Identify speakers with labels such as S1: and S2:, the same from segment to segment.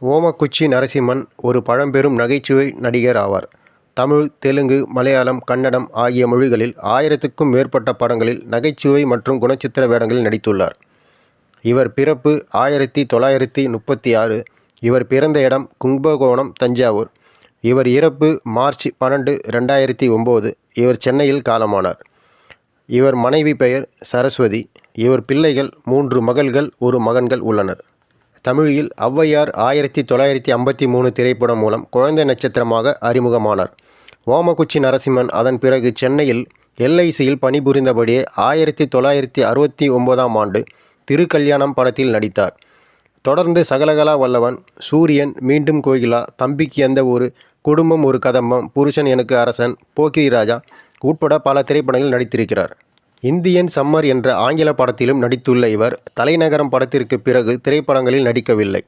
S1: ஓமக்குச்சி நரசிம்மன் ஒரு பழம்பெரும் நகைச்சுவை நடிகர் ஆவார். தமிழ், தெலுங்கு, மலையாளம், கன்னடம் ஆகிய மொழிகளில் 1000க்கும் மேற்பட்ட படங்களில் நகைச்சுவை மற்றும் குணச்சித்திர வேடங்களில் நடித்துள்ளார். இவர் பிறப்பு 1936. இவர் பிறந்த இடம் கும்பகோணம், தஞ்சாவூர். இவர் இறப்பு மார்ச் 12, 2009. இவர் சென்னையில் காலமானார். இவர் மனைவி பெயர் சரஸ்வதி. இவர் பிள்ளைகள் 3 மகள்கள், 1 மகன்கள் உள்ளனர். தமிழில் ஔவையார் 1953 திரைப்படம் மூலம் குழந்தை நட்சத்திரமாக அறிமுகமானார். ஓமக்குச்சி நரசிம்மன் அதன் பிறகு சென்னையில் LICயில் பணிபுரிந்தபடியே 1969ஆம் ஆண்டு திருக்கல்யாணம் படத்தில் நடித்தார். தொடர்ந்து சகலகலா வல்லவன், சூரியன், மீண்டும் கோகிலா, தம்பிக்கு எந்த ஊரு, குடும்பம் ஒரு கதம்பம், புருஷன் எனக்கு அரசன், போக்கிரி ராஜா உட்பட பல திரைப்படங்களில் நடித்திருக்கிறார். இந்தியன் சம்மர் என்ற ஆங்கில படத்திலும் நடித்துள்ள இவர் தலைநகரம் படத்திற்கு பிறகு திரைப்படங்களில் நடிக்கவில்லை.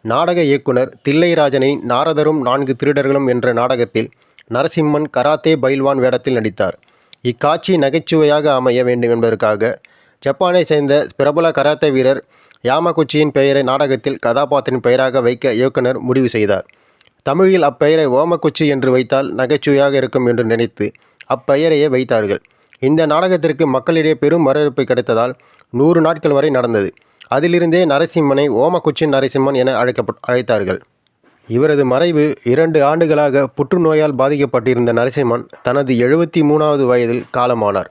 S1: நாடக இயக்குனர் தில்லைராஜனின் நாரதரும் 4 திருடர்களும் என்ற நாடகத்தில் நரசிம்மன் கராத்தே பைல்வான் வேடத்தில் நடித்தார். இக்காட்சி நகைச்சுவையாக அமைய வேண்டும் என்பதற்காக ஜப்பானை சேர்ந்த பிரபல கராத்தே வீரர் யாமகுச்சியின் பெயரை நாடகத்தில் கதாபாத்திரின் பெயராக வைக்க இயக்குனர் முடிவு செய்தார். தமிழில் அப்பெயரை ஓமக்குச்சி என்று வைத்தால் நகைச்சுவையாக இருக்கும் என்று நினைத்து அப்பெயரையே வைத்தார்கள். இந்த நாடகத்திற்கு மக்களிடையே பெரும் வரவேற்பு கிடைத்ததால் 100 நாட்கள் வரை நடந்தது. அதிலிருந்தே நரசிம்மனை ஓமக்குச்சி நரசிம்மன் என அழைத்தார்கள். இவரது மறைவு 2 ஆண்டுகளாக புற்றுநோயால் பாதிக்கப்பட்டிருந்த நரசிம்மன் தனது 73வது வயதில் காலமானார்.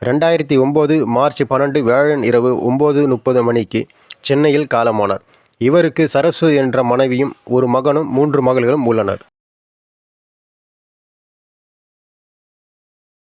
S1: 2009 மார்ச் 12 வியாழன் இரவு 9:30 மணிக்கு சென்னையில் காலமானார். இவருக்கு சரஸ்வதி என்ற மனைவியும் 1 மகனும் 3 மகள்களும் உள்ளனர்.